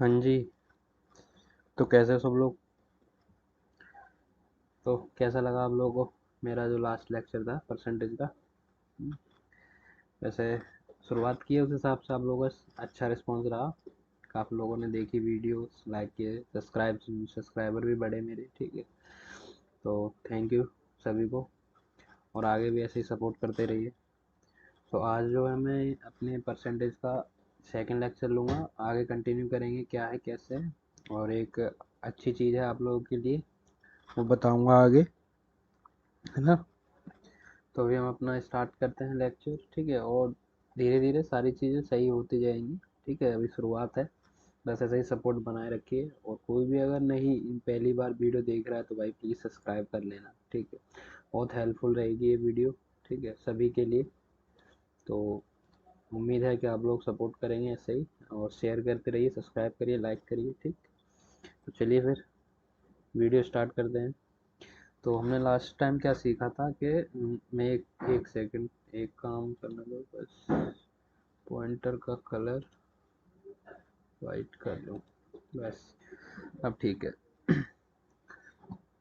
हाँ जी। तो कैसे हो सब लोग? तो कैसा लगा आप लोगों को मेरा जो लास्ट लेक्चर था परसेंटेज का? वैसे शुरुआत की है उस हिसाब से आप लोगों का अच्छा रिस्पॉन्स रहा। काफ़ी लोगों ने देखी वीडियोस, लाइक किए, सब्सक्राइबर भी बढ़े मेरे, ठीक है। तो थैंक यू सभी को, और आगे भी ऐसे ही सपोर्ट करते रहिए। तो आज जो है मैं अपने परसेंटेज का सेकंड लेक्चर लूँगा, आगे कंटिन्यू करेंगे क्या है कैसे है, और एक अच्छी चीज़ है आप लोगों के लिए वो बताऊँगा आगे, है ना। तो अभी हम अपना स्टार्ट करते हैं लेक्चर, ठीक है। और धीरे धीरे सारी चीज़ें सही होती जाएंगी, ठीक है। अभी शुरुआत है, बस ऐसे ही सपोर्ट बनाए रखिए। और कोई भी अगर नहीं पहली बार वीडियो देख रहा है तो भाई प्लीज़ सब्सक्राइब कर लेना, ठीक है। बहुत हेल्पफुल रहेगी ये वीडियो, ठीक है, सभी के लिए। तो उम्मीद है कि आप लोग सपोर्ट करेंगे ऐसे ही, और शेयर करते रहिए, सब्सक्राइब करिए, लाइक करिए, ठीक। तो चलिए फिर वीडियो स्टार्ट करते हैं। तो हमने लास्ट टाइम क्या सीखा था कि मैं एक सेकंड, एक काम करने दो बस, पॉइंटर का कलर वाइट कर लूँ बस। अब ठीक है।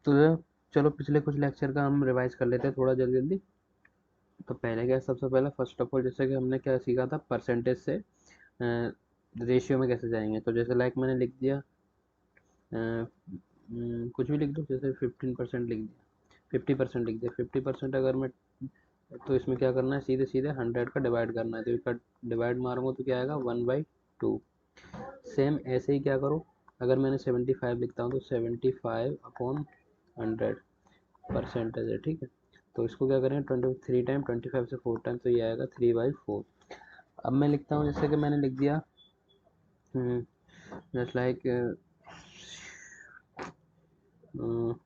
तो चलो पिछले कुछ लेक्चर का हम रिवाइज कर लेते हैं थोड़ा जल्दी जल्दी। तो पहले क्या, सबसे पहले फर्स्ट ऑफ ऑल जैसे कि हमने क्या सीखा था, परसेंटेज से रेशियो में कैसे जाएंगे। तो जैसे लाइक मैंने लिख दिया, कुछ भी लिख दो, जैसे 15% लिख दिया, 50% लिख दिया। 50% अगर मैं, तो इसमें क्या करना है, सीधे सीधे 100 का डिवाइड करना है। तो इसका डिवाइड मारूंगा तो क्या आएगा, 1/2। सेम ऐसे ही क्या करो, अगर मैंने 75 लिखता हूँ तो 75/100 परसेंटेज है, ठीक है। तो इसको क्या करेंगे, 23 टाइम, 25 से 4 टाइम, तो ये आएगा 3/4। अब मैं लिखता हूँ, जैसे कि मैंने लिख दिया जस्ट लाइक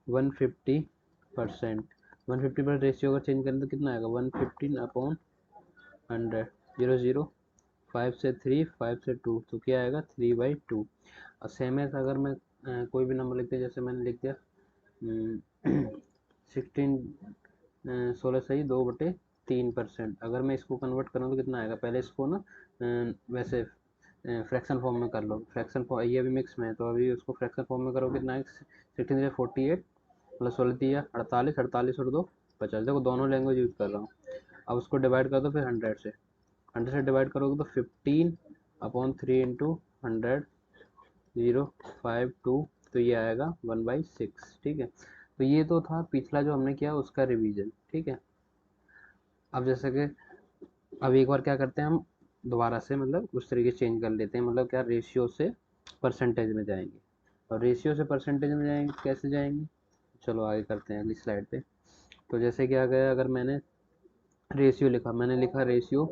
150%। 150% रेशियो अगर चेंज करें तो कितना आएगा, 115/100। 0 0, 5 से 3, 5 से 2, तो क्या आएगा, 3/2। और सेम है अगर मैं कोई भी नंबर लिखते, जैसे मैंने लिख दिया 16, 16 सही 2/3%। अगर मैं इसको कन्वर्ट करूँ तो कितना आएगा, पहले इसको ना वैसे फ्रैक्शन फॉर्म में कर लो। फ्रैक्शन फॉर्म ये अभी मिक्स में है, तो अभी उसको फ्रैक्शन फॉर्म में करो, कितना है, 16 48 प्लस 16 48, 48 और 2 50। देखो दोनों लैंग्वेज यूज़ कर रहा हूँ। अब उसको डिवाइड कर दो फिर 100 से डिवाइड करोगे तो 15/3 × 100, 0 5 2, तो ये आएगा 1/6, ठीक है। तो ये तो था पिछला जो हमने किया उसका रिवीजन, ठीक है। अब जैसे कि अब एक बार क्या करते हैं हम, दोबारा से मतलब उस तरीके चेंज कर लेते हैं, मतलब क्या, रेशियो से परसेंटेज में जाएंगे। और रेशियो से परसेंटेज में जाएंगे, कैसे जाएंगे, चलो आगे करते हैं अगली स्लाइड पे। तो जैसे क्या गया, अगर मैंने रेशियो लिखा, मैंने लिखा रेशियो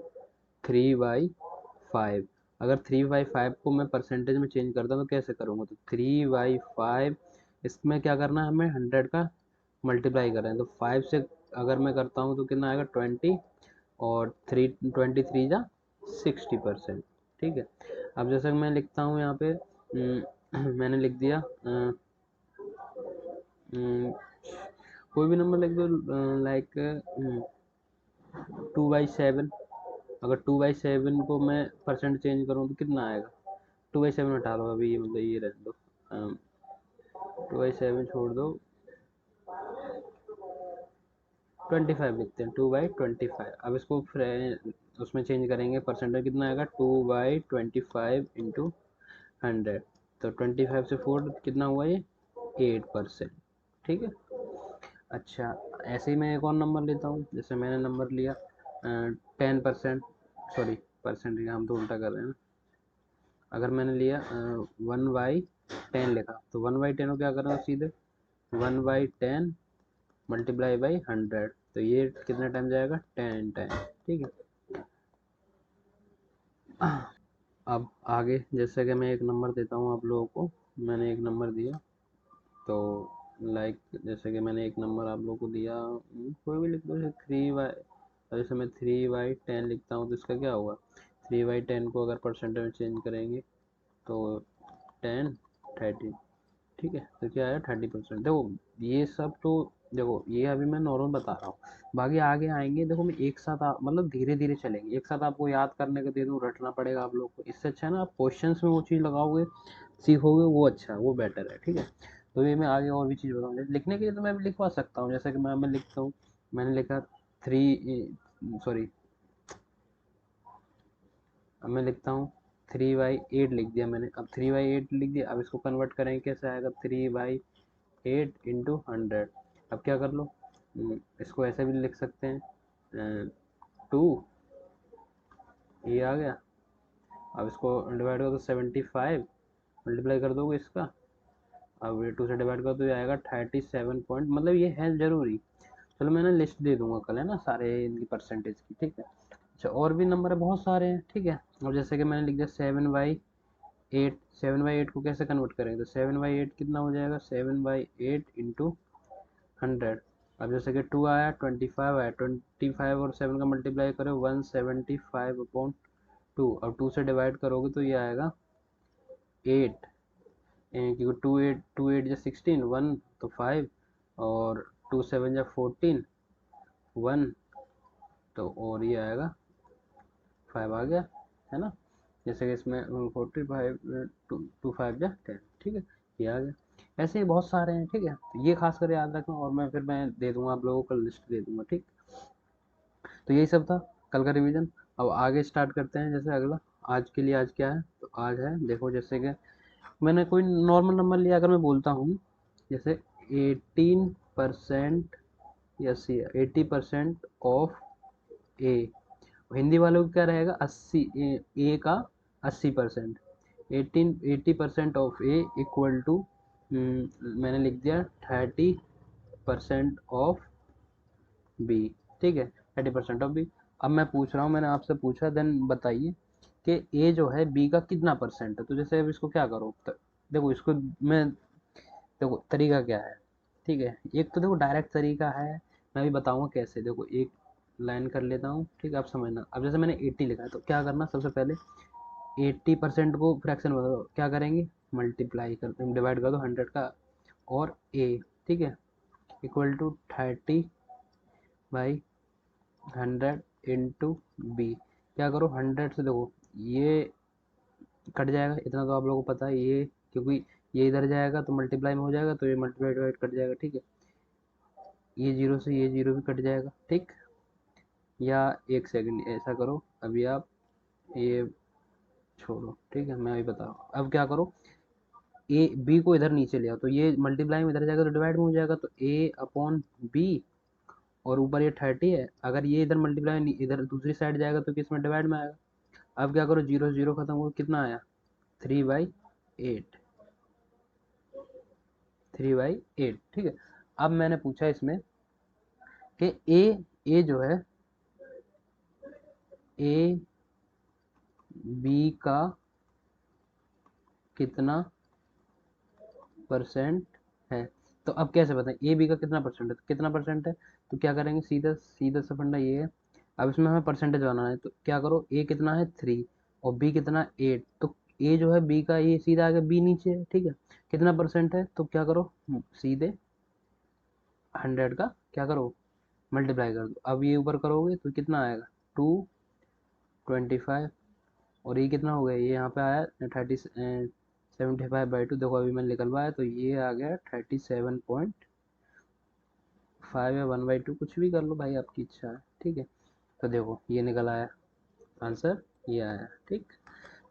3/5। अगर 3/5 को मैं परसेंटेज में चेंज करता हूँ तो कैसे करूँगा, तो 3/5, इसमें क्या करना है, हमें 100 का मल्टीप्लाई कर रहे हैं। तो 5 से अगर मैं करता हूँ तो कितना आएगा, 20, और 3 23 जा 60%, ठीक है। अब जैसे मैं लिखता हूँ यहाँ पे, मैंने लिख दिया कोई भी नंबर लिख दो, लाइक 2/7। अगर 2/7 को मैं परसेंट चेंज करूँ तो कितना आएगा, 2/7 हटा लो अभी, ये मतलब ये रहने दो, 2/7 छोड़ दो, 25 लिखते हैं, 2/25। अब इसको उसमें चेंज करेंगे, परसेंटेज कितना आएगा, 2/25 × 100। तो 25 से 4 कितना हुआ ये, 8%, ठीक है। अच्छा, ऐसे ही मैं एक और नंबर लेता हूँ, जैसे मैंने नंबर लिया 10%, सॉरी परसेंट लिया, हम तो उल्टा कर रहे हैं ना। अगर मैंने लिया 1/10 लिखा, तो 1/10 को क्या करना है, सीधे 1/10 मल्टीप्लाई बाई 100, तो ये कितने टाइम जाएगा, 10 टाइम, ठीक है। अब आगे जैसे कि मैं एक नंबर देता हूँ आप लोगों को, मैंने एक नंबर दिया, तो लाइक जैसे कि मैंने एक नंबर आप लोगों को दिया, कोई भी लिख दो, जैसे 3/, जैसे मैं 3/10 लिखता हूँ तो इसका क्या होगा, 3/10 को अगर परसेंटेज में चेंज करेंगे तो 10 30, ठीक है। तो क्या है, 30%। देखो ये सब तो, देखो ये अभी मैं नॉर्मल बता रहा हूँ, बाकी आगे आएंगे। देखो मैं एक साथ मतलब धीरे धीरे चलेंगे, एक साथ आपको याद करने को दे दूँ, रटना पड़ेगा आप लोग को। इससे अच्छा है ना, आप क्वेश्चंस में वो चीज़ लगाओगे सीखोगे वो अच्छा, वो बेटर है, ठीक है। तो ये मैं आगे और भी चीज़ बताऊँ, लिखने के लिए तो मैं भी लिखवा सकता हूँ, जैसे कि मैं लिखता हूँ, मैंने लिखा 3, अब मैं लिखता हूँ 3/8 लिख दिया मैंने। अब 3/8 लिख दिया, अब इसको कन्वर्ट करेंगे कैसे आएगा, 3/8 इंटू 100। अब क्या कर लो, इसको ऐसे भी लिख सकते हैं, 2, ये आ गया। अब इसको डिवाइड करो तो 75, मल्टीप्लाई कर दोगे इसका, अब ये 2 से डिवाइड कर दो, ये आएगा 37 पॉइंट, मतलब ये है ज़रूरी। चलो मैं ना लिस्ट दे दूंगा कल, है ना, सारे इनकी परसेंटेज की, ठीक है। अच्छा, और भी नंबर है, बहुत सारे हैं, ठीक है। अब जैसे कि मैंने लिख दिया 7/8, 7/8 को कैसे कन्वर्ट करेंगे, तो 7/8 कितना हो जाएगा, 7/8 इंटू 100। अब जैसे कि 2 आया, 25 आया, 25 और 7 का मल्टीप्लाई करो, 175/2। अब 2 से डिवाइड करोगे तो ये आएगा 8, क्योंकि 2 8 जा 16, 1 तो 5, और 2 7 जा 14, 1, तो और ये आएगा 5 आ गया, है ना। जैसे कि इसमें 45, 2 5 जा 10, ठीक है, ये आ गया। ऐसे ही बहुत सारे हैं, ठीक है, तो ये खास कर याद रखना, और मैं फिर मैं दे दूंगा आप लोगों को, लिस्ट दे दूंगा, ठीक। तो यही सब था कल का रिवीजन। अब आगे स्टार्ट करते हैं, जैसे अगला, आज के लिए आज क्या है, तो आज है, देखो जैसे कि मैंने कोई नॉर्मल नंबर लिया, अगर मैं बोलता हूँ जैसे 18% या 80% ऑफ ए, हिंदी वालों को क्या रहेगा, 80, ए का 80%, 80% ऑफ ए इक्वल टू, मैंने लिख दिया 30% ऑफ बी, ठीक है, 30% ऑफ बी। अब मैं पूछ रहा हूँ, मैंने आपसे पूछा, देन बताइए कि ए जो है बी का कितना परसेंट है। तो जैसे अब इसको क्या करो, देखो इसको मैं, देखो तरीका क्या है, ठीक है। एक तो देखो डायरेक्ट तरीका है, मैं भी बताऊंगा कैसे। देखो एक लाइन कर लेता हूँ, ठीक है, आप समझना। अब जैसे मैंने 80 लिखा है, तो क्या करना, सबसे पहले 80% को फ्रैक्शन में बदलो, क्या करेंगे, मल्टीप्लाई कर, डिवाइड कर दो 100 का और ए, ठीक है, इक्वल टू 30/100 इंटू बी। क्या करो, 100 से देखो ये कट जाएगा, इतना तो आप लोगों को पता है, ये क्योंकि ये इधर जाएगा तो मल्टीप्लाई में हो जाएगा, तो ये मल्टीप्लाई डिवाइड कट जाएगा, ठीक है। ये जीरो से ये जीरो भी कट जाएगा, ठीक। या एक सेकंड ऐसा करो, अभी आप ये छोड़ो, ठीक है, मैं अभी बता रहा हूँ। अब क्या करो, ए बी को इधर नीचे ले आओ, तो ये मल्टीप्लाई में इधर जाएगा तो डिवाइड में हो जाएगा, तो ए अपॉन बी, और ऊपर ये 30 है, अगर ये इधर मल्टीप्लाई इधर दूसरी साइड जाएगा तो किस में, डिवाइड में आएगा। अब क्या करो, जीरो जीरो खत्म हो, कितना आया, 3/8, 3/8, ठीक है। अब मैंने पूछा इसमें कि ए जो है, ए बी का कितना परसेंट है। तो अब कैसे बताएं ए बी का कितना परसेंट है, तो कितना परसेंट है, तो क्या करेंगे, सीधा सीधा सा फंडा ये है। अब इसमें हमें परसेंटेज बनाना है, तो क्या करो, ए कितना है 3 और बी कितना 8, तो ए जो है बी का, ये सीधा आगे बी नीचे है, ठीक है, कितना परसेंट है, तो क्या करो, सीधे 100 का क्या करो, मल्टीप्लाई कर दो। अब ये ऊपर करोगे तो कितना आएगा, 225, और ये कितना हो गया, ये यहाँ पे आया 75/2, देखो अभी मैंने निकलवाया तो ये आ गया 37.5 या 1/2, कुछ भी कर लो भाई, आपकी इच्छा है, ठीक है। तो देखो ये निकल आया आंसर, ये आया, ठीक।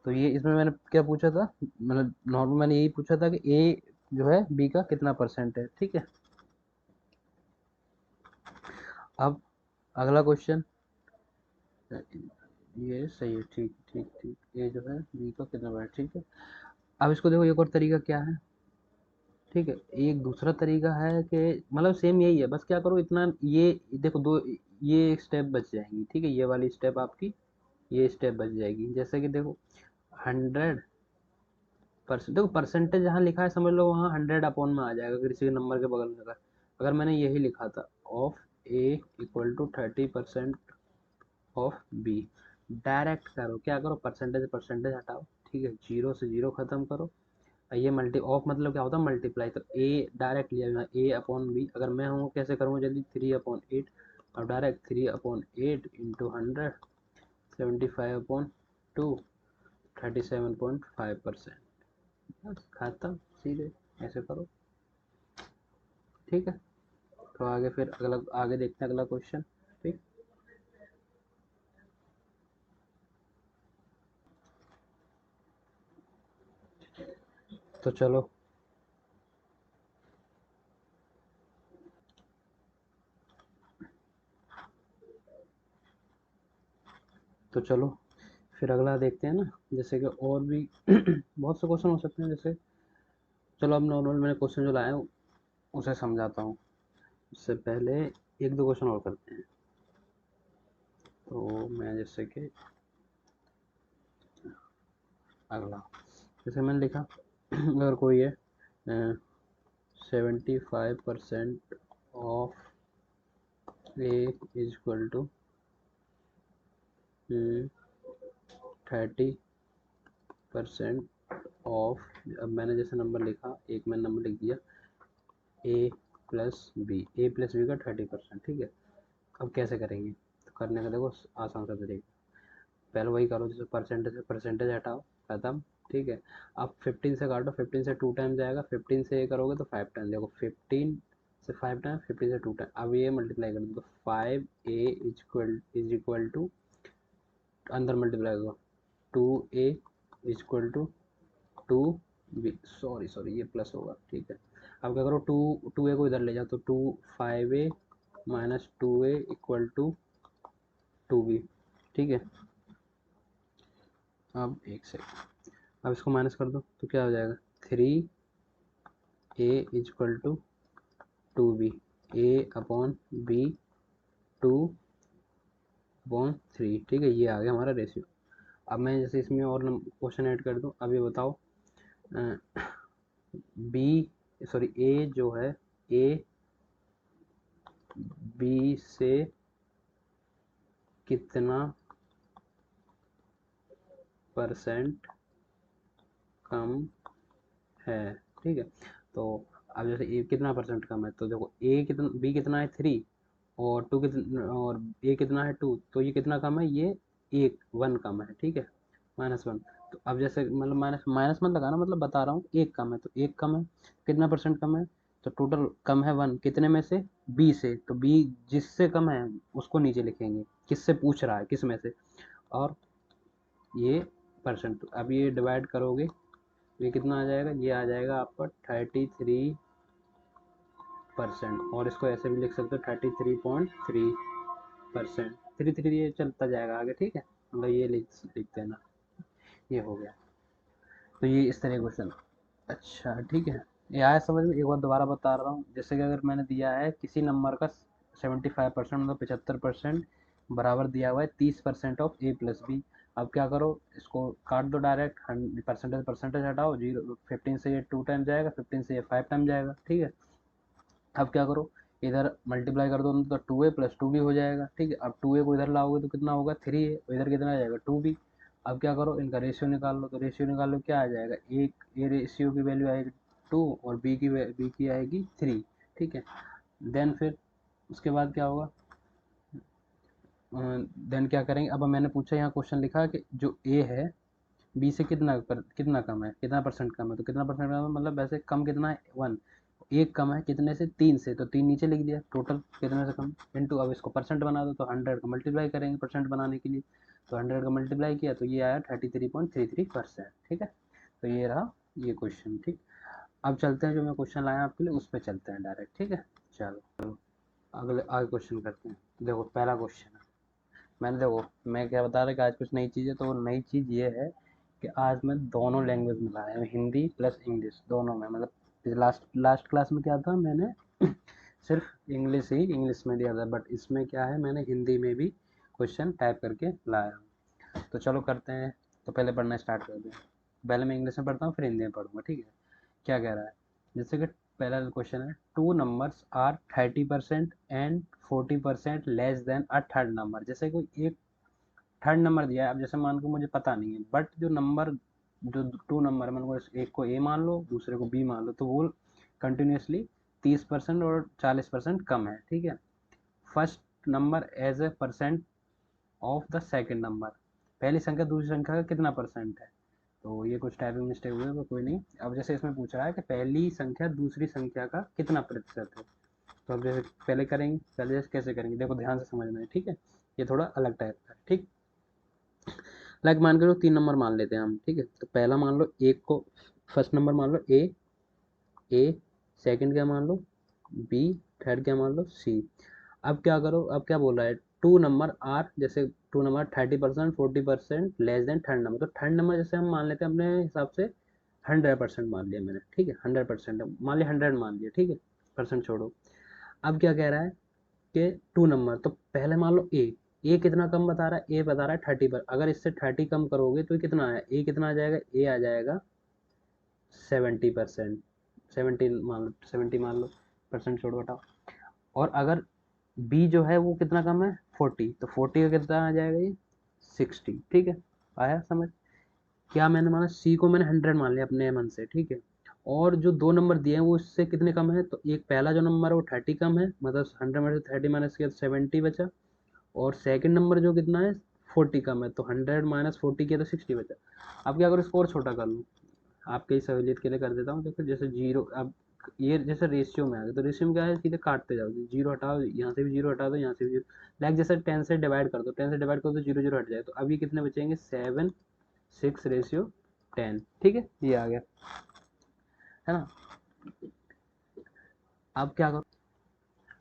तो ये इसमें मैंने क्या पूछा था, मतलब नॉर्मल मैंने यही पूछा था कि ए जो है बी का कितना परसेंट है, ठीक है। अब अगला क्वेश्चन, ये सही है, ठीक ठीक ठीक, ए जो है बी का कितना परसेंट, ठीक है। अब इसको देखो, एक और तरीका क्या है, ठीक है, एक दूसरा तरीका है कि मतलब सेम यही है, बस क्या करो, इतना ये देखो, दो ये एक स्टेप बच जाएंगी, ठीक है, ये वाली स्टेप आपकी, ये स्टेप बच जाएगी। जैसे कि देखो 100%, देखो परसेंटेज जहाँ लिखा है समझ लो वहाँ 100 अपॉन में आ जाएगा, अगर किसी के नंबर के बगल में, अगर मैंने यही लिखा था, of A equal to 30% of B, direct करो, क्या करो, परसेंटेज परसेंटेज हटाओ, ठीक है, जीरो से जीरो खत्म करो। ये मल्टी ऑफ मतलब क्या होता है, मल्टीप्लाई, तो ए डायरेक्ट लिया, ए अपॉन बी, अगर मैं हूँ कैसे करूँगा जल्दी, 3/8, और डायरेक्ट 3/8 इंटू 100, 75/2, 37.5%, बस खत्म, सीधे ऐसे करो। ठीक है, तो आगे फिर अगला, आगे देखते हैं अगला क्वेश्चन। ठीक, तो चलो, तो चलो फिर अगला देखते हैं ना, जैसे कि और भी बहुत से क्वेश्चन हो सकते हैं। जैसे चलो अब नॉर्मल मैंने क्वेश्चन जो लाया हूँ उसे समझाता हूँ। उससे पहले एक दो क्वेश्चन और करते हैं। तो मैं जैसे कि अगला, जैसे मैंने लिखा अगर कोई है 75% of A is equal to 30% of, अब मैंने जैसे नंबर लिखा, एक मैंने नंबर लिख दिया ए प्लस बी का 30%। ठीक है, अब कैसे करेंगे? तो करने का देखो आसान सा तरीका, पहले वही करो जैसे परसेंटेज से परसेंटेज हटाओ, खत्म। ठीक है, अब 15 से काटो, 15 से 2 टाइम जाएगा, 15 से ये करोगे तो 5 टाइम, देखो 15 से 5 टाइम, 15 से 2 टाइम, अब ये मल्टीप्लाई कर दो तो 5a इज इक्वल टू, अंदर मल्टीप्लाई करो, 2a is equal to 2b, sorry sorry ये प्लस होगा। ठीक है, अब क्या करो, 2a को इधर ले जाओ तो 5a minus 2a equal to 2b। ठीक है, अब एक सेकंड, अब इसको माइनस कर दो तो क्या हो जाएगा, 3a is equal to 2b, a upon b 2/3। ठीक है, ये आ गया हमारा रेशियो। अब मैं जैसे इसमें और क्वेश्चन ऐड कर दूं, अब ये बताओ बी सॉरी ए जो है, ए बी से कितना परसेंट कम है। ठीक है, तो अब जैसे ए कितना परसेंट कम है, तो देखो ए कितना, बी कितना है 3, और टू कितना, और ए कितना है 2, तो ये कितना कम है, ये एक 1 कम है। ठीक है, -1। तो अब जैसे मतलब माइनस माइनस मत लगाना, मतलब बता रहा हूँ एक कम है, तो एक कम है, कितना परसेंट कम है, तो टोटल कम है 1, कितने में से, बी से, तो बी जिससे कम है उसको नीचे लिखेंगे, किससे पूछ रहा है, किस में से, और ये परसेंट। अब ये डिवाइड करोगे, ये कितना आ जाएगा, ये आ जाएगा आपका 33%, और इसको ऐसे भी लिख सकते हो 33.3%, 3 ये चलता जाएगा आगे। ठीक है, मतलब ये लिखते हैं ना, ये हो गया। तो ये इस तरह का क्वेश्चन। अच्छा ठीक है, ये आया समझ में। एक बार दोबारा बता रहा हूँ, जैसे कि अगर मैंने दिया है किसी नंबर का 75% मतलब 75% बराबर दिया हुआ है 30% ऑफ ए प्लस बी। अब क्या करो, इसको काट दो डायरेक्ट, परसेंटेज परसेंटेज हटाओ, 15 से ये 2 टाइम जाएगा, 15 से ये 5 टाइम जाएगा। ठीक है, अब क्या करो, इधर मल्टीप्लाई कर दो तो 2a प्लस 2b हो जाएगा। ठीक है, अब 2a को इधर लाओगे तो कितना होगा, 3a, इधर कितना आ जाएगा 2b। अब क्या करो, इनका रेशियो निकाल लो, तो रेशियो निकाल लो क्या आ जाएगा, एक ए रेशियो की वैल्यू आएगी 2 और बी की आएगी 3। ठीक है, देन फिर उसके बाद क्या होगा, देन क्या करेंगे, अब मैंने पूछा यहाँ क्वेश्चन लिखा कि जो ए है बी से कितना कम है, कितना परसेंट कम है, तो कितना परसेंट कम है मतलब वैसे कम कितना है 1, एक कम है कितने से, 3 से, तो 3 नीचे लिख दिया, टोटल कितने से कम इनटू, अब इसको परसेंट बना दो तो 100 का मल्टीप्लाई करेंगे परसेंट बनाने के लिए, तो 100 का मल्टीप्लाई किया तो ये आया 33.33%। ठीक है, तो ये रहा ये क्वेश्चन। ठीक, अब चलते हैं, जो मैं क्वेश्चन लाया आपके लिए उस पर चलते हैं डायरेक्ट। ठीक है, चलो अगले आगे क्वेश्चन करते हैं। देखो पहला क्वेश्चन है, मैंने देखो मैं क्या बता रहा कि आज कुछ नई चीज़ है, तो नई चीज़ ये है कि आज मैं दोनों लैंग्वेज में लाया हूँ, हिंदी प्लस इंग्लिश दोनों में। मतलब लास्ट लास्ट क्लास में क्या था, मैंने सिर्फ इंग्लिश में दिया था, बट इसमें क्या है, मैंने हिंदी में भी क्वेश्चन टाइप करके लाया हूँ। तो चलो करते हैं, तो पहले पढ़ना स्टार्ट करते हैं। पहले मैं इंग्लिश में पढ़ता हूँ फिर हिंदी में पढ़ूंगा। ठीक है, क्या कह रहा है, जैसे कि पहला क्वेश्चन है, two numbers are 30% and 40% less than a third number. जैसे कोई एक थर्ड नंबर दिया है, अब जैसे मान को मुझे पता नहीं है, बट जो नंबर, जो टू नंबर है, मैंने एक को ए मान लो दूसरे को बी मान लो, तो वो कंटिन्यूसली 30% और 40% कम है। ठीक है, first number as A percent of the second number, पहली संख्या दूसरी संख्या का कितना परसेंट है, तो ये कुछ टाइपिंग मिस्टेक हुई है, पर कोई नहीं। अब जैसे इसमें पूछ रहा है कि पहली संख्या दूसरी संख्या का कितना प्रतिशत है, तो अब जैसे पहले करेंगे, पहले जैसे कैसे करेंगे, देखो ध्यान से समझना है, ठीक है। ये थोड़ा अलग टाइप का है, ठीक। लाइक मान के लो 3 नंबर मान लेते हैं हम, ठीक है। तो पहला मान लो एक को, फर्स्ट नंबर मान लो ए, सेकंड क्या मान लो बी, थर्ड क्या मान लो सी। अब क्या करो, अब क्या बोल रहा है, टू नंबर आर, जैसे two number 30%, 40% less than third number, तो थर्ड नंबर जैसे हम मान लेते हैं अपने हिसाब से 100% मान लिया मैंने, ठीक है। 100% मान लिया, 100 मान लिया, ठीक है। परसेंट छोड़ो। अब क्या कह रहा है कि टू नंबर, तो पहले मान लो ए कितना कम बता रहा है, ए बता रहा है 30 पर, अगर इससे 30 कम करोगे तो ये कितना है, ए कितना आ जाएगा, ए आ जाएगा 70%। 70 मान लो, परसेंट छोड़ो हटाओ। और अगर बी जो है वो कितना कम है, 40, तो 40 का कितना आ जाएगा, ये 60, ठीक है। आया समझ। क्या मैंने माना, सी को मैंने 100 मान लिया अपने मन से, ठीक है। और जो दो नंबर दिए हैं वो इससे कितने कम है, तो एक पहला जो नंबर है वो 30 कम है, मतलब 100 में से 30 माइनस किया तो 70 बचा। और सेकंड नंबर जो कितना है, 40 कम है, तो 100 माइनस 40 किया तो 60 बचा। अब क्या करो, इसको और छोटा कर लूँ, आपकी सहूलियत के लिए कर देता हूँ। देखो जैसे जीरो, अब ये जैसे रेशियो में आ गया, तो रेशियो में क्या है, सीधे काटते जाओ, जीरो हटाओ, यहाँ से भी जीरो हटा दो, यहाँ से भी जीरो। लाइक जैसे 10 से डिवाइड कर दो, 10 से डिवाइड करो तो जीरो जीरो हट जाए, तो अब ये कितने बचेंगे, 7:6:10, ठीक है, ये आ गया, है ना। अब क्या करो,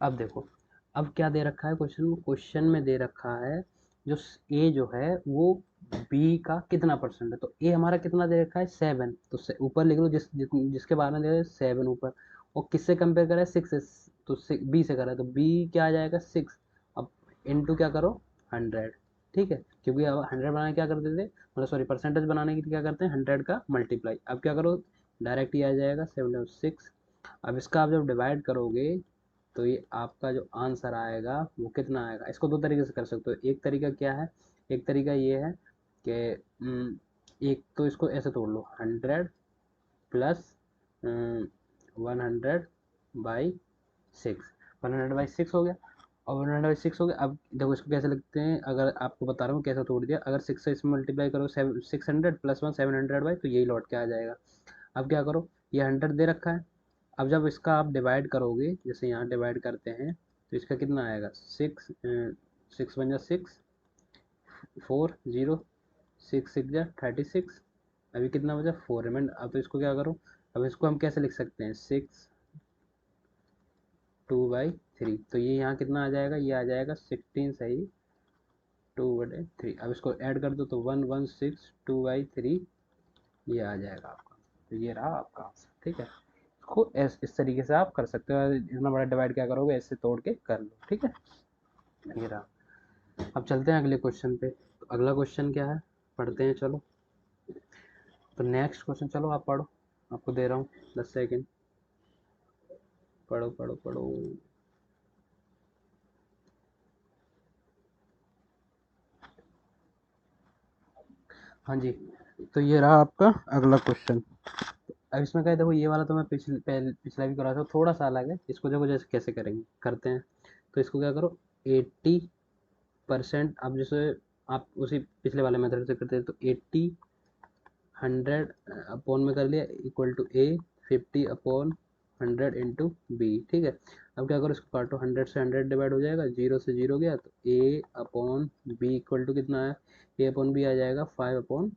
अब देखो, अब क्या दे रखा है क्वेश्चन में, क्वेश्चन में दे रखा है जो ए जो है वो बी का कितना परसेंट है, तो ए हमारा कितना दे रखा है, 7, तो ऊपर लिख लो जिसके बारे में दे रहा है 7 ऊपर। और किससे कंपेयर करा है, 6 तो बी से करा है, तो बी क्या आ जाएगा, 6। अब इनटू क्या करो, 100, ठीक है, क्योंकि अब 100 बनाने क्या करते थे, मतलब सॉरी परसेंटेज बनाने के लिए क्या करते हैं, 100 का मल्टीप्लाई। अब क्या करो, डायरेक्ट ही आ जाएगा 7/6। अब इसका आप जब डिवाइड करोगे तो ये आपका जो आंसर आएगा वो कितना आएगा। इसको दो तरीके से कर सकते हो, एक तरीका क्या है, एक तरीका ये है कि एक तो इसको ऐसे तोड़ लो, 100 प्लस 100/6, 100/6 हो गया। और 100/6 हो गया। अब देखो इसको कैसे लिखते हैं, अगर आपको बता रहा हूँ कैसे तोड़ दिया, अगर 6 से इसमें मल्टीप्लाई करो 600 प्लस 1 700/, तो यही लौट के आ जाएगा। अब क्या करो, ये 100 दे रखा है, अब जब इसका आप डिवाइड करोगे, जैसे यहाँ डिवाइड करते हैं, तो इसका कितना आएगा, 6 4 0, 6 6 36। अभी कितना बचा, 4 रिमेंड। अब तो इसको क्या करो, अब इसको हम कैसे लिख सकते हैं, 6/2/3, तो ये यहाँ कितना आ जाएगा, ये आ जाएगा 16 सही, 2/3। अब इसको ऐड कर दो तो 116/2/3, ये आ जाएगा आपका। तो ये रहा आपका आंसर, ठीक है। इसको इस तरीके से आप कर सकते हो, इतना बड़ा डिवाइड क्या करोगे, ऐसे तोड़ के कर लो, ठीक है। ये रहा। अब चलते हैं अगले क्वेश्चन पे। तो अगला क्वेश्चन क्या है, पढ़ते हैं चलो। तो नेक्स्ट क्वेश्चन, चलो आप पढ़ो, आपको दे रहा हूँ 10 सेकेंड, पढ़ो पढ़ो पढ़ो। हाँ जी, तो ये रहा आपका अगला क्वेश्चन। अब इसमें क्या है, देखो ये वाला तो मैं पिछला भी करा था, थोड़ा सा अलग है। इसको देखो जैसे कैसे करेंगे, करते हैं। तो इसको क्या करो, 80%, अब जैसे आप उसी पिछले वाले मेथड से करते हैं, तो 100 अपॉन में कर लिया, equal to A, 50/100 into B, ठीक है। अब क्या करो, इसको काटो, 100 से 100 डिवाइड हो जाएगा, 0 से 0 गया, तो a upon B equal to कितना है, ए अपॉन बी आ जाएगा 5/8,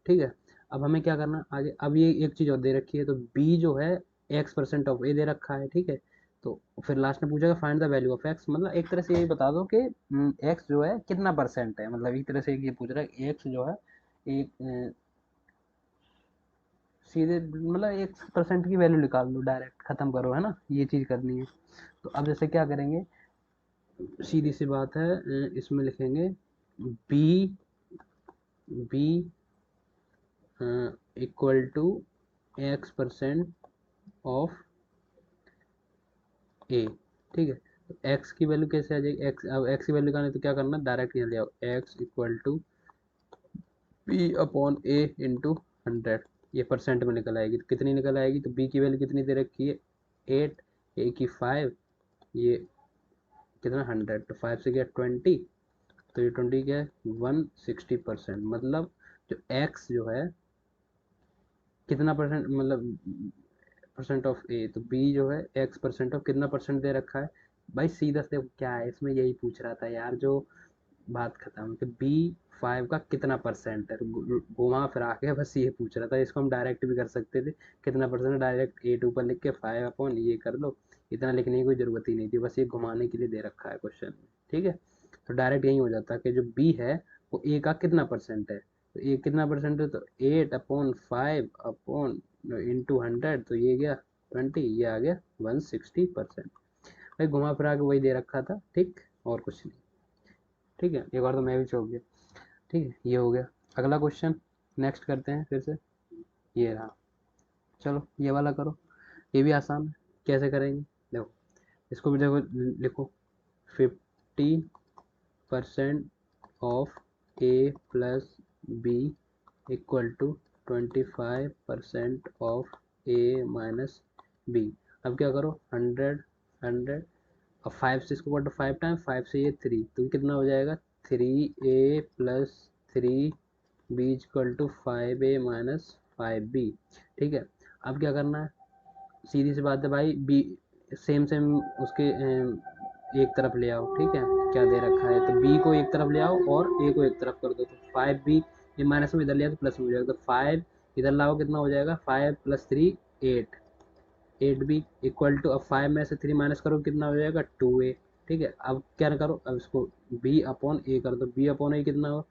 ठीक है। अब हमें क्या करना आगे, अब ये एक चीज़ और दे रखी है, तो बी जो है x% ऑफ ए दे रखा है, ठीक है। तो फिर लास्ट में पूछेगा find the value of x, मतलब एक तरह से यही बता दो कि एक्स जो है कितना परसेंट है, मतलब एक तरह से ये पूछ रहा है एक्स जो है एक सीधे मतलब 1% की वैल्यू निकाल लो, डायरेक्ट खत्म करो, है ना, ये चीज़ करनी है। तो अब जैसे क्या करेंगे, सीधी सी बात है, इसमें लिखेंगे b b equal to x% of a, ठीक है। तो x की वैल्यू कैसे आ जाएगी, x, अब x की वैल्यू का नहीं तो क्या करना, डायरेक्ट यहाँ ले आओ, x equal to P upon A into 100, ये परसेंट में निकल आएगी, तो कितनी निकल आएगी, तो b की वैल्यू कितनी दे रखी है, 8, ए की 5, ये कितना 100, तो 5 से गया 20, तो ये 20 क्या है, 160%, मतलब जो x जो है कितना परसेंट, मतलब परसेंट ऑफ ए, तो b जो है x परसेंट ऑफ कितना परसेंट दे रखा है भाई। सीधा से क्या है इसमें, यही पूछ रहा था यार, जो बात खत्म कि बी 5 का कितना परसेंट है, घुमा फिरा के बस ये पूछ रहा था। इसको हम डायरेक्ट भी कर सकते थे, कितना परसेंट, डायरेक्ट 8 ऊपर लिख के 5 अपॉन ये कर लो, इतना लिखने की कोई ज़रूरत ही नहीं थी, बस ये घुमाने के लिए दे रखा है क्वेश्चन में, ठीक है। तो डायरेक्ट यही हो जाता है कि जो बी है वो ए का कितना परसेंट है, तो ए कितना परसेंट है, तो 8 अपॉन 5 अपॉन इंटू 100, तो ये गया 20, ये आ गया 160%। भाई घुमा फिरा के वही दे रखा था, ठीक, और कुछ नहीं, ठीक है। एक बार तो मैं भी चौंक गया, ठीक है, ये हो गया। अगला क्वेश्चन नेक्स्ट करते हैं फिर से, ये रहा, चलो ये वाला करो, ये भी आसान है। कैसे करेंगे, देखो इसको भी देखो, लिखो 50% of A plus B equal to 25% of A minus B. अब क्या करो, 100 अब 5 से इसको काटो, 5 टाइम 5 से ये 3, तो कितना हो जाएगा, 3a plus 3b equal to 5a minus 5b, ठीक है। अब क्या करना है, सीधी सी बात है भाई, बी सेम सेम उसके एक तरफ ले आओ, ठीक है। क्या दे रखा है, तो बी को एक तरफ ले आओ और ए को एक तरफ कर दो, तो 5b, ये माइनस में इधर लिया तो प्लस में हो जाएगा, तो 5 इधर लाओ, कितना हो जाएगा, 5 प्लस 3 8, 8b इक्वल टू, अब 5 में से 3 माइनस करो, कितना हो जाएगा 2a, ठीक है। अब क्या करो, अब इसको b अपॉन ए कर दो, b अपॉन ए कितना हो,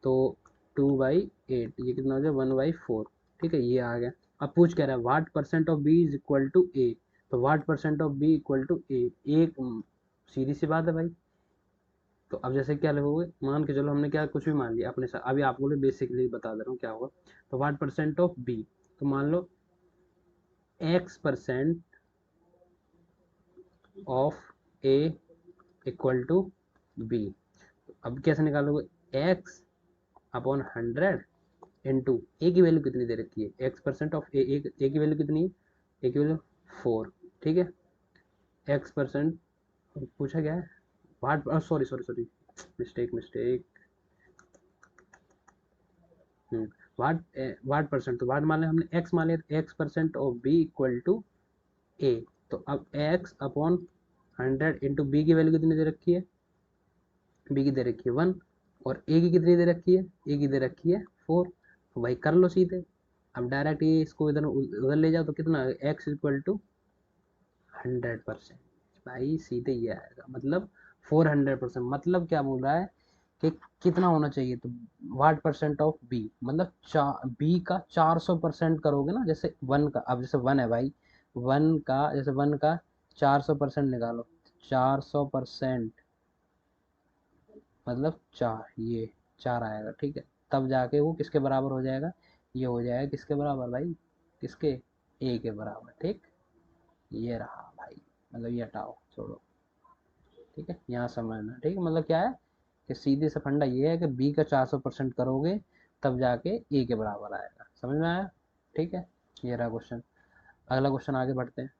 तो 2/8, ये कितना हो जाए 1/4, ठीक है, ये आ गया। अब पूछ कह रहा है what percent of b is equal to a, तो what percent of b equal to a, एक सीधी सी बात है भाई। तो अब जैसे क्या लिखोगे, मान के चलो हमने क्या कुछ भी मान लिया अपने साथ, अभी आपको बेसिकली बता दे रहा हूँ क्या होगा। तो वाट परसेंट ऑफ बी, तो मान लो x% of A equal to B. अब कैसे निकालोगे, x अपॉन 100 इंटू ए की वैल्यू कितनी दे रखी है, x% ऑफ ए, ए की वैल्यू कितनी है, ए की वैल्यू 4, ठीक है। x% पूछा क्या है, what, sorry sorry sorry, mistake mistake, what, what percent, तो वाट मान लिया हमने, x मान लिया, x% of b equal to a. तो अब x अपॉन 100 इंटू बी की वैल्यू कितनी दे रखी है, बी की दे रखी है 1, और ए की कितनी दे रखी है, ए की दे रखी है 4, तो भाई कर लो सीधे। अब डायरेक्ट ये इसको इधर उधर ले जाओ, तो कितना x इक्वल टू 100%, भाई सीधे ये आएगा, मतलब 400%। मतलब क्या बोल रहा है कि कितना होना चाहिए, तो वाट परसेंट ऑफ बी, मतलब बी का 400% करोगे ना, जैसे वन का, अब जैसे वन है भाई, वन का जैसे वन का 400% निकालो, 400% मतलब 4, ये 4 आएगा, ठीक है। तब जाके वो किसके बराबर हो जाएगा, ये हो जाएगा किसके बराबर भाई, किसके, ए के बराबर, ठीक। ये रहा भाई, मतलब ये हटाओ छोड़ो, ठीक है, यहाँ समझना, ठीक है। मतलब क्या है कि सीधे से फंडा ये है कि बी का 400% करोगे तब जाके ए के बराबर आएगा, समझ में आया, ठीक है। ये रहा क्वेश्चन। अगला क्वेश्चन आगे बढ़ते हैं,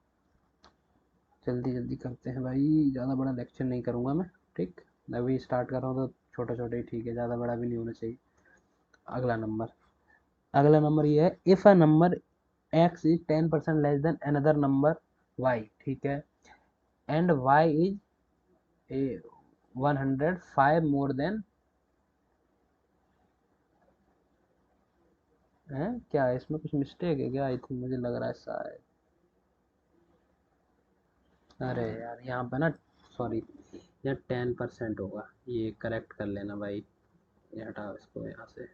जल्दी जल्दी करते हैं भाई, ज़्यादा बड़ा लेक्चर नहीं करूँगा मैं, ठीक। अभी स्टार्ट कर रहा हूँ तो छोटा छोटा ही ठीक है, ज़्यादा बड़ा भी नहीं होना चाहिए। अगला नंबर, अगला नंबर ये है, if a number x is 10% less than another number y, ठीक है, and y is a 105 more than, है क्या, इसमें कुछ मिस्टेक है क्या, आई थिंक मुझे लग रहा है शायद, अरे यार यहाँ पे ना, सॉरी, यहाँ 10% होगा, ये करेक्ट कर लेना भाई, ये हटाओ इसको यहाँ से,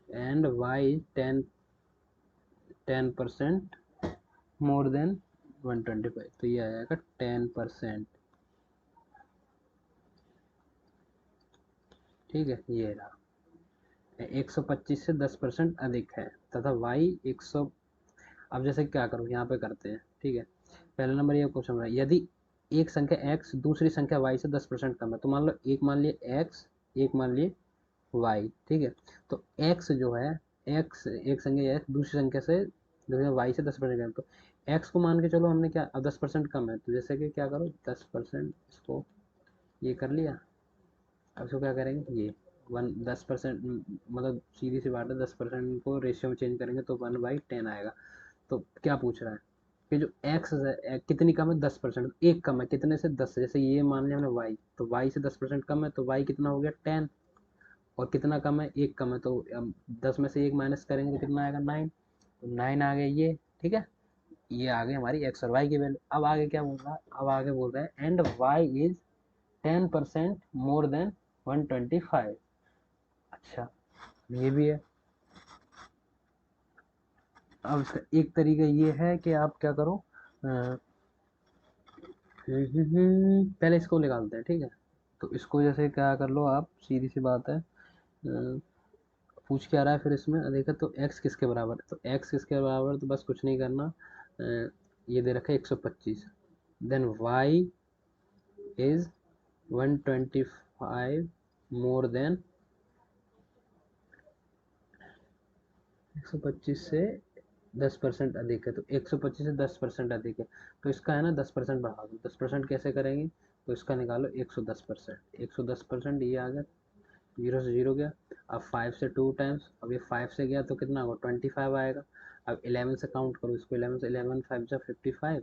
एंड वाई 10% मोर देन 125, तो ये आ जाएगा 10%, ठीक है, ये रहा। 125 से 10% अधिक है तथा y 100, अब जैसे क्या करो, यहाँ पे करते हैं, ठीक है। पहला नंबर ये क्वेश्चन है, यदि एक संख्या x दूसरी संख्या y से 10% कम है, तो मान लो एक मान लिए x, एक मान लिए y, ठीक है। तो x जो है, x एक संख्या x दूसरी संख्या से, दूसरी y से 10% कम है, तो x को मान के चलो हमने क्या, अब 10% कम है, तो जैसे कि क्या करो, 10% इसको ये कर लिया, अब इसको क्या करेंगे, ये 10%, मतलब सीधी सी बात है, 10% को रेशियो में चेंज करेंगे तो 1/10 आएगा। तो क्या पूछ रहा है कि जो x है कितनी कम है, 10%, एक कम है कितने से, 10 से। जैसे ये मान लिया हमने y, तो y से 10% कम है तो y कितना हो गया, 10। और कितना कम है, एक कम है, तो 10 में से एक माइनस करेंगे तो कितना आएगा, 9। तो 9 आ गया ये, ठीक है। ये आ गई हमारी एक्स और वाई की वैल्यू। अब आगे क्या बोल रहा है, अब आगे बोल रहा है and Y is 10% more than 125। अच्छा, ये भी है। अब इसका एक तरीका ये है कि आप क्या करो, पहले इसको निकालते हैं, ठीक है। तो इसको जैसे क्या कर लो आप, सीधी सी बात है, पूछ क्या रहा है फिर इसमें देखा, तो x किसके बराबर है, तो x किसके बराबर है, तो बस कुछ नहीं करना, ये दे रखा है 125, then y is 125 more than 125 से 10% अधिक है, तो 125 से 10% अधिक है, तो इसका है ना 10% बढ़ा दो। 10% कैसे करेंगे, तो इसका निकालो 110%, 110% ये आ गया, जीरो से जीरो गया। अब 5 से 2 टाइम्स, अब ये 5 से गया तो कितना होगा, 25 आएगा। अब 11 से काउंट करो इसको, 11 से, 11 5 जा 55,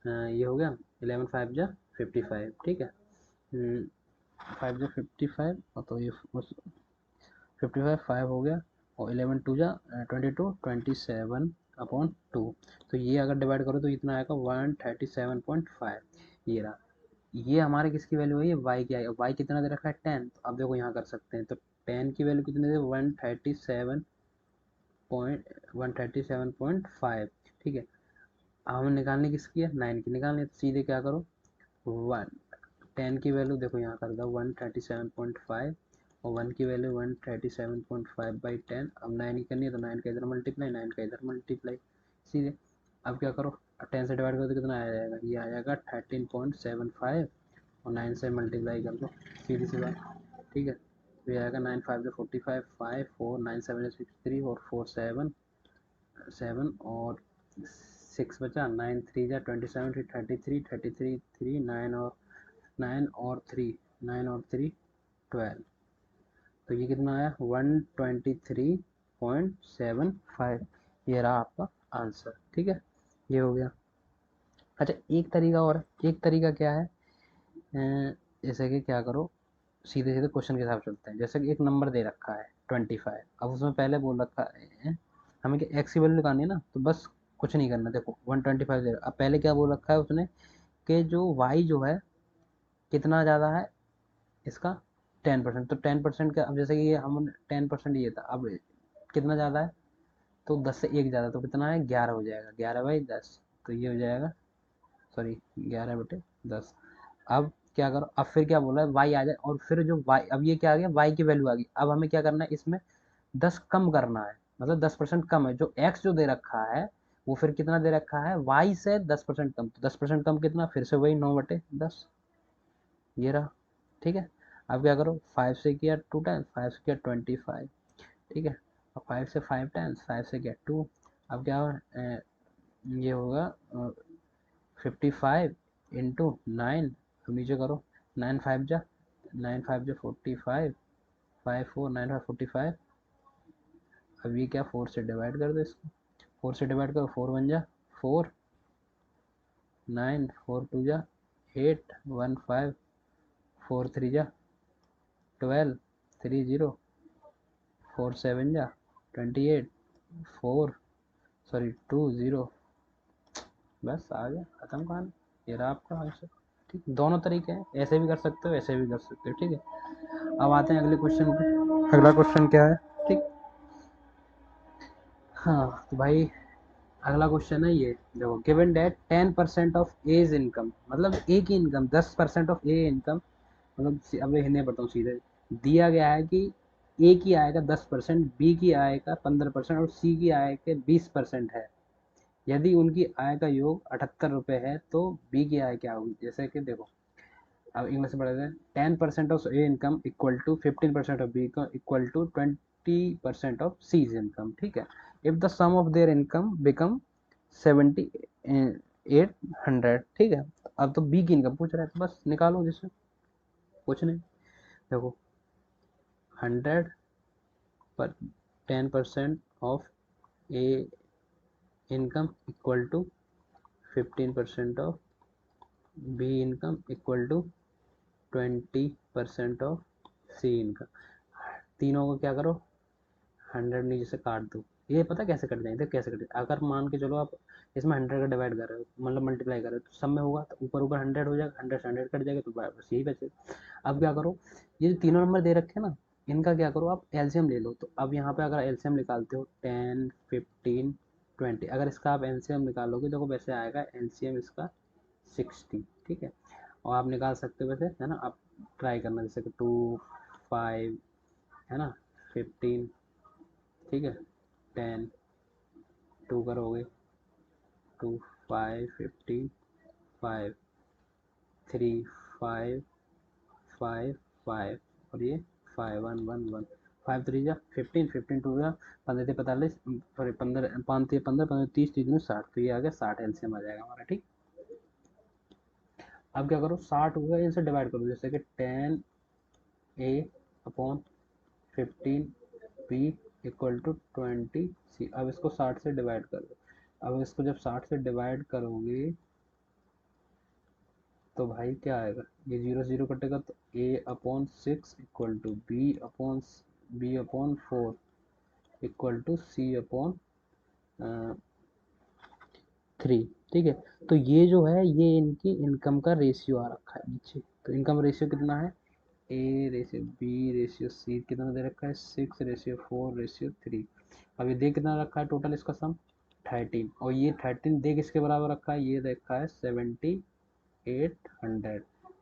ये हो गया 11 5 जा 55, ठीक है। 5 जा 55, और तो ये 55 5 हो गया, और 11 टू जा 22, 27 अपॉन 2। तो ये अगर डिवाइड करो तो इतना आएगा 137.5। ये रहा, ये हमारे किसकी वैल्यू है, ये y की आएगा। y कितना दे रखा है, 10। तो अब देखो यहाँ कर सकते हैं, तो 10 की वैल्यू कितनी दे, 137.5, ठीक है। अब हमें निकालनी किसकी है, 9 की निकालनी है, तो सीधे क्या करो, 10 की वैल्यू देखो यहाँ कर दो 137.5, और 1 की वैल्यू 137.5/10। अब 9 की करनी है तो 9 का इधर मल्टीप्लाई, 9 का इधर मल्टीप्लाई, सीधे। अब क्या करो, 10 से डिवाइड करो तो कितना आ जाएगा, ये आ जाएगा 13.75, और 9 से मल्टीप्लाई कर दो, सीधी सी बात, ठीक है। तो ये आएगा 9 5 45, 5 4 9 7 63, और 4 7 7, और 6 बचा, 9 3 जा 27, 33 33 3, 9 और 9 और 3, 9 और 3 12। तो ये कितना आया, 123.75। ये रहा आपका आंसर, ठीक है। ये हो गया। अच्छा, एक तरीका और है। एक तरीका क्या है, जैसे कि क्या करो, सीधे सीधे क्वेश्चन के हिसाब से चलते हैं। जैसे कि एक नंबर दे रखा है 25, अब उसमें पहले बोल रखा है हमें कि एक्स की वैल्यू निकालनी है ना, तो बस कुछ नहीं करना, देखो 125 दे रहा। अब पहले क्या बोल रखा है उसने, कि जो वाई जो है कितना ज़्यादा है इसका, 10%। तो 10% का, अब जैसे कि ये हम 10% ये था, अब कितना ज़्यादा है, तो 10 से एक ज़्यादा, तो कितना है, 11 हो जाएगा, 11/10। तो ये हो जाएगा, सॉरी 11/10। अब क्या करो, अब फिर क्या बोला है, वाई आ जाए, और फिर जो वाई, अब ये क्या आ गया, वाई की वैल्यू आ गई। अब हमें क्या करना है, इसमें 10 कम करना है, मतलब 10% कम है, जो एक्स जो दे रखा है वो फिर कितना दे रखा है, वाई से 10% कम। तो 10% कम कितना, फिर से वही 9/10, ये रहा, ठीक है। अब क्या करो, 5 से किया 2 टाइम्स, 5 से किया 25, ठीक है। अब 5 से 5 टाइम्स, 5 से किया 2। अब क्या ये होगा 55 इंटू 9। अब नीचे करो, 9 5 जा 45, 5 4 9 5 45। अब ये क्या, 4 से डिवाइड कर दो इसको, 4 से डिवाइड करो, 4 1 जा 4, 9 4 2 जा 8, 1 5, 4 3 जा 12, 3 0, 4 7 जा 28, 4 सॉरी 2 0। बस आ गया, खत्म कहानी। ये रहा आपका आंसर, ठीक। दोनों तरीके हैं, ऐसे भी कर सकते हो, ऐसे भी कर सकते हो, ठीक है। अब आते हैं अगले क्वेश्चन पे। अगला क्वेश्चन क्या है, ठीक। हाँ तो भाई, अगला क्वेश्चन है ये, देखो, given that 10% of A's income, मतलब ए की इनकम 10% ऑफ ए इनकम, मतलब अब हिंदी में बताऊँ सीधे, दिया गया है कि ए की आय का 10%, बी की आय का 15% और सी की आय के 20% है। यदि उनकी आय का योग 78 रुपये है तो बी की आय क्या होगी। जैसे कि देखो, अब इंग्लिश में पढ़ते हैं, 10% of A income equal to 15% of B income equal to 20% of C income, ठीक है। If the sum of their income become 7800, ठीक है। अब तो बी की इनकम पूछ रहा है, तो बस निकालो जिससे, कुछ नहीं। देखो, 100 पर 10% of A income equal to 15% of B income equal to 20% of C income. तीनों को क्या करो, 100 नीचे से काट दो। ये पता कैसे कट जाएंगे, कैसे कट जाए, अगर मान के चलो आप इसमें 100 का डिवाइड कर रहे हो, मतलब मल्टीप्लाई कर रहे हो, तो सब में होगा तो ऊपर ऊपर 100 हो जाएगा, 100 से 100 कट जाएगा तो बस यही बचेगा। अब क्या करो, ये जो तीनों नंबर दे रखे हैं ना, इनका क्या करो, आप एलसीएम ले लो। तो अब यहाँ पे अगर एलसीएम निकालते हो 10, 15, 20, अगर इसका आप एलसीएम निकालोगे देखो वैसे आएगा एलसीएम इसका 60, ठीक है। और आप निकाल सकते हो वैसे, है ना, आप ट्राई करना, जैसे कि 2, 5, है ना, 15, ठीक है, 10, 2 करोगे, 2, 5, 15, 5, 3, 5, 5, 5, और ये 5, 1, 1, 1, 5 3 जा 15, 15 2 जा 15 से 45, सॉरी 15, 5 से 15, 15 30, 30 60, तो ये आ गया 60 एलसीएम आ जाएगा हमारा, ठीक। अब क्या करो, 60 होगा इनसे डिवाइड करो, जैसे कि 10 ए upon 15 B equal to 20 C. अब इसको 60 से डिवाइड कर दो। अब इसको जब 60 से डिवाइड करोगे तो भाई क्या आएगा, ये जीरो जीरो कटेगा तो a upon 6 equal to b upon 4 equal to c upon 3, ठीक है। तो ये जो है ये इनकी इनकम का रेशियो आ रखा है नीचे। तो इनकम रेशियो कितना है, A ratio B ratio C कितना दे रखा है, 6:4:3। अब ये दे कितना रखा है टोटल इसका सम 13, और ये 13 दे किसके बराबर रखा है, ये रखा है 7800।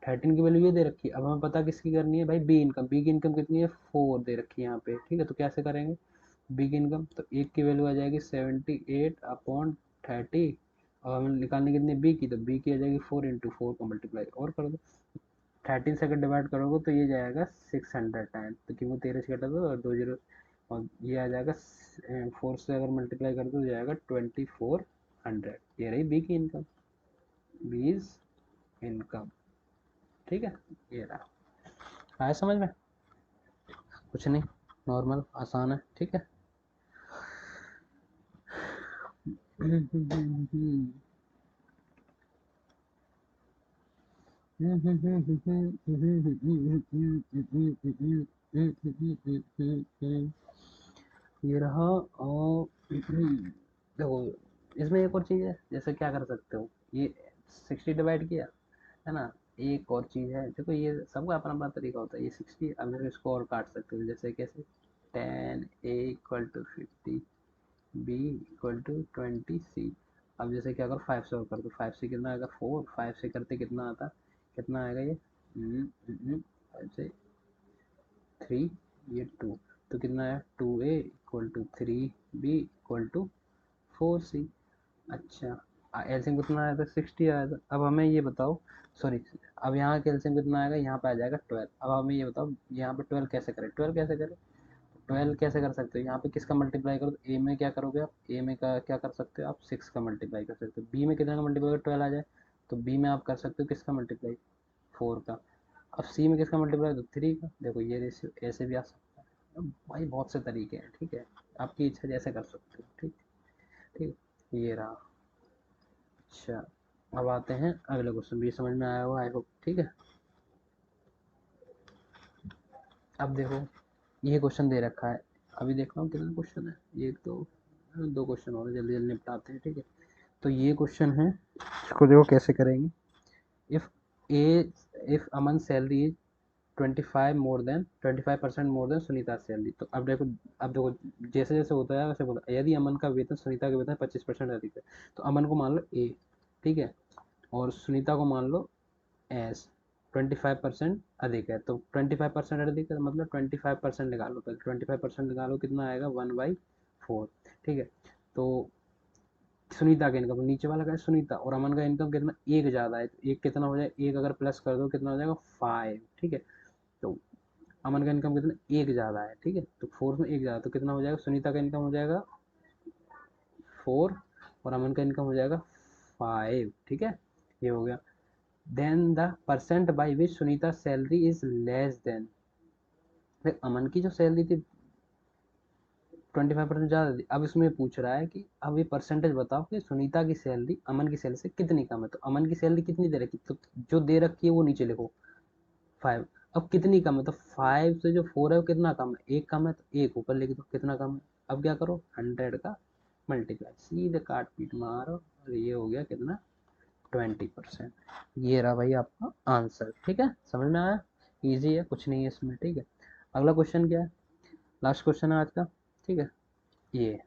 13 की वैल्यू ये दे रखी है। अब हमें पता किसकी करनी है भाई, बी इनकम। बी की इनकम कितनी है, 4 दे रखी है यहाँ पे, ठीक है। तो कैसे करेंगे बी की इनकम, तो एक की वैल्यू आ जाएगी 78/30, और हमें निकालनी कितनी बी की, तो बी की आ जाएगी 4 × 4 का मल्टीप्लाई और कर दो। 13 से अगर डिवाइड करोगे तो ये जाएगा 600 टाइम, तो क्योंकि 13 से घटा दो और 2 जीरो, और ये आ जाएगा 4 से अगर मल्टीप्लाई कर दो तो जाएगा 2400। ये रही बी की इनकम, बीज इनकम, ठीक है। ये रहा, आया समझ में, कुछ नहीं, नॉर्मल आसान है, ठीक है। ये रहा। और देखो इसमें एक और चीज़ है, जैसे क्या कर सकते हो, ये 60 डिवाइड किया, है ना। एक और चीज़ है, देखो ये सबका अपना अपना तरीका होता है। ये 60, अब इसको और काट सकते हो, जैसे कैसे, 10 A equal to 50 B equal to 20 C. अब जैसे कि अगर 5 से और कर दो, 5 से कितना आएगा 4, 5 से करते कितना आता, कितना आएगा ये 5 से 3, ये 2, तो कितना है 2A equal to 3B equal to 4C। अच्छा एलसीएम कितना आया था, 60 आया था। अब हमें ये बताओ, सॉरी, अब यहाँ का एलसीएम कितना आएगा, यहाँ पे आ जाएगा 12। अब हमें ये बताओ यहाँ पे 12 कैसे करें, 12 कैसे करें, 12 कैसे कर सकते हो, यहाँ पे किसका मल्टीप्लाई करो, ए में क्या करोगे आप, ए में का क्या कर सकते हो आप, 6 का मल्टीप्लाई कर सकते हो। बी में कितना का मल्टीप्लाई करो 12 आ जाए, तो बी में आप कर सकते हो किसका मल्टीप्लाई, 4 का। अब सी में किसका मल्टीप्लाई, तो 3 का। देखो ये रेशियो ऐसे भी आ सकता है। अब भाई बहुत से तरीके हैं, ठीक है, आपकी इच्छा जैसे कर सकते हो, ठीक। ठीक, ये रहा। अच्छा अब आते हैं अगले क्वेश्चन, भी समझ में आया होगा आई होप, ठीक है। अब देखो ये क्वेश्चन दे रखा है, अभी देख रहा हूँ कितना क्वेश्चन है, एक दो, दो क्वेश्चन और जल्दी जल्दी निपटाते हैं, ठीक है। तो ये क्वेश्चन है, इसको देखो कैसे करेंगे। If A if Aman salary is 25% more than Sunita salary. तो अब देखो जैसे जैसे होता है वैसे बोला, यदि अमन का वेतन सुनीता के वेतन 25% अधिक है, तो अमन को मान लो ए, ठीक है, और सुनीता को मान लो एस 25% अधिक है। तो 25% अधिक है मतलब 25% निकालो, पहले 25% निकालो, कितना आएगा 1/4, ठीक है। तो सुनीता का इनकम, नीचे वाला का है सुनीता, और अमन का इनकम कितना, एक ज़्यादा है, तो एक कितना हो जाए, एक अगर प्लस कर दो कितना हो जाएगा 5, ठीक है। तो अमन का इनकम कितना, एक ज़्यादा है, ठीक है, तो 4 में एक ज़्यादा, तो कितना हो जाएगा, सुनीता का इनकम हो जाएगा 4 और अमन का इनकम हो जाएगा 5, ठीक है। ये हो गया। Then the percent by which Sunita salary is less than, देख अमन की जो सैलरी थी 25% ज़्यादा थी। अब इसमें पूछ रहा है कि अब ये परसेंटेज बताओ कि सुनीता की सैलरी अमन की सैलरी से कितनी कम है। तो अमन की सैलरी कितनी दे रखी, तो जो दे रखी है वो नीचे लिखो 5। अब कितनी कम है, तो 5 से जो 4 है वो कितना कम है, एक कम है तो एक ऊपर लिख दो कितना कम है। अब क्या करो 100 का मल्टीप्लाई, सीधे काट पीट मारो और ये हो गया कितना 20%। ये रहा भाई आपका आंसर। ठीक है, समझ में आया, इजी है, कुछ नहीं है इसमें। ठीक है, अगला क्वेश्चन क्या है, लास्ट क्वेश्चन है आज का। ठीक है, ये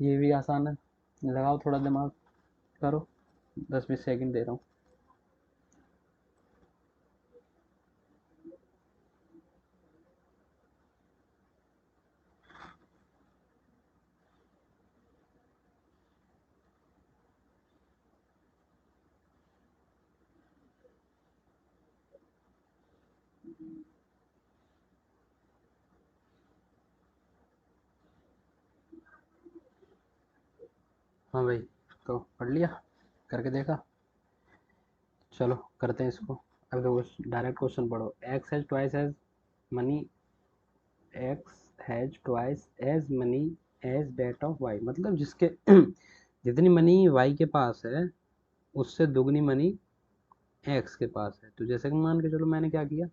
ये भी आसान है, लगाओ थोड़ा दिमाग, करो, 10-20 सेकंड दे रहा हूँ। हाँ भाई, तो पढ़ लिया, करके देखा, चलो करते हैं इसको। अब देखो डायरेक्ट क्वेश्चन पढ़ो, X has twice as money, X has twice as money as that of Y, मतलब जिसके जितनी मनी वाई के पास है उससे दुगनी मनी एक्स के पास है। तो जैसे कि मान के चलो मैंने क्या किया,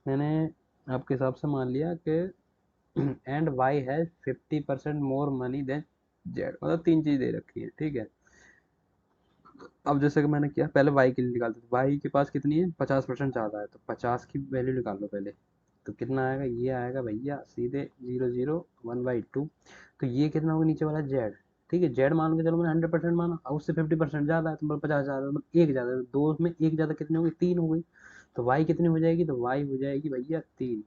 मैंने आपके हिसाब से मान लिया कि and Y has 50% more money than Z, मतलब तीन चीज दे रखी है। ठीक है, अब जैसे कि मैंने किया पहले वाई के लिए निकालते, वाई के पास कितनी है 50% ज़्यादा है, तो 50 की वैल्यू निकाल लो पहले। तो कितना आएगा, ये आएगा भैया सीधे 0, 0, 1/2। तो ये कितना होगा नीचे वाला जेड। ठीक है, जेड मान के चलो मैंने 100% माना, और उससे 50% ज़्यादा है तो मतलब 50 ज़्यादा, मतलब एक ज़्यादा है, तो दो में एक ज़्यादा कितनी होगी, 3 हो गई। तो वाई कितनी हो जाएगी, तो वाई हो जाएगी भैया 3,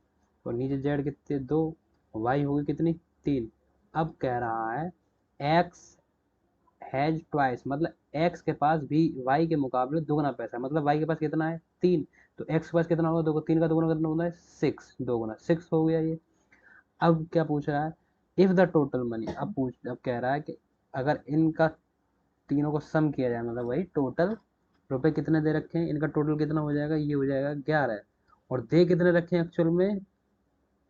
और नीचे जेड कितने 2, वाई होगी कितनी 3। अब कह रहा है एक्स हैज ट्वाइस, मतलब एक्स के पास भी वाई के मुकाबले दुगना पैसा है, मतलब वाई के पास कितना है 3, तो एक्स के पास कितना होगा, दो 3 का दुगना कितना होता है 6, दोगुना 6 हो गया ये। अब क्या पूछ रहा है, इफ द टोटल मनी, अब कह रहा है कि अगर इनका तीनों को सम किया जाए, मतलब वही टोटल रुपए कितने दे रखे हैं, इनका टोटल कितना हो जाएगा, ये हो जाएगा 11, और दे कितने रखे हैं एक्चुअल में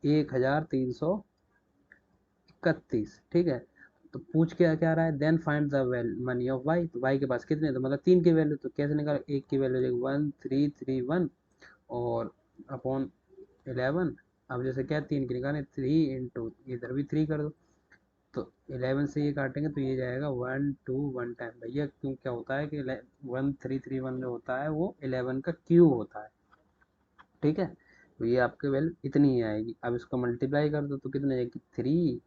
1331। ठीक है, तो पूछ के क्या रहा है, then find the money of Y, तो वाई के पास कितने, तो मतलब 3 की वैल्यू, तो कैसे निकाल, एक की वैल्यू हो जाएगी 1331 और अपॉन 11। अब जैसे क्या 3 की निकालें, 3 इधर भी 3 कर दो, तो 11 से ये काटेंगे तो ये जाएगा 1 2 1 टाइम भैया, क्यों क्या होता है कि 1331 जो होता है वो 11 का क्यूब होता है। ठीक है, तो ये आपके वैल्यू इतनी ही आएगी। अब इसको मल्टीप्लाई कर दो तो कितनी आएगी 3,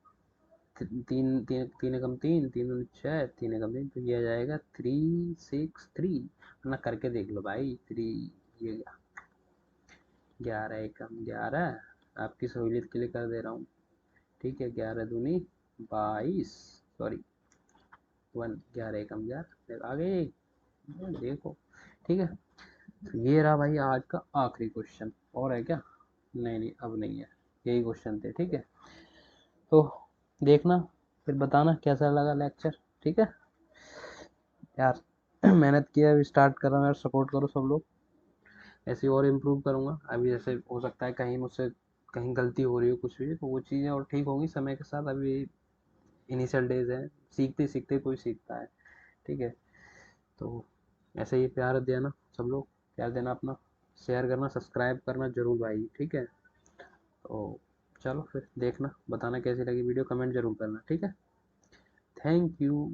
तीन तीन तीन एकम तीन, तीन दूनी छः, तीन एकम तीन, तो ये आ जाएगा 363। ना करके देख लो भाई, ये 11 एकम 11, आपकी सहूलियत के लिए कर दे रहा हूँ। ठीक है, 11 दूनी 22, सॉरी 11 एकम 11 आ गए, देखो। ठीक है, तो ये रहा भाई आज का आखिरी क्वेश्चन, और है क्या, नहीं नहीं अब नहीं है, यही क्वेश्चन थे। ठीक है, तो देखना फिर बताना कैसा लगा लेक्चर। ठीक है यार, मेहनत किया, अभी स्टार्ट कर रहा हूँ यार, सपोर्ट करो सब लोग, ऐसे ही और इम्प्रूव करूँगा। अभी जैसे हो सकता है कहीं मुझसे कहीं गलती हो रही हो कुछ भी, तो वो चीज़ें और ठीक होंगी समय के साथ। अभी इनिशियल डेज है, सीखते सीखते कोई सीखता है। ठीक है, तो ऐसे ही प्यार देना सब लोग, प्यार देना अपना, शेयर करना, सब्सक्राइब करना जरूर भाई। ठीक है, तो चलो फिर देखना, बताना कैसी लगी वीडियो, कमेंट जरूर करना। ठीक है, थैंक यू।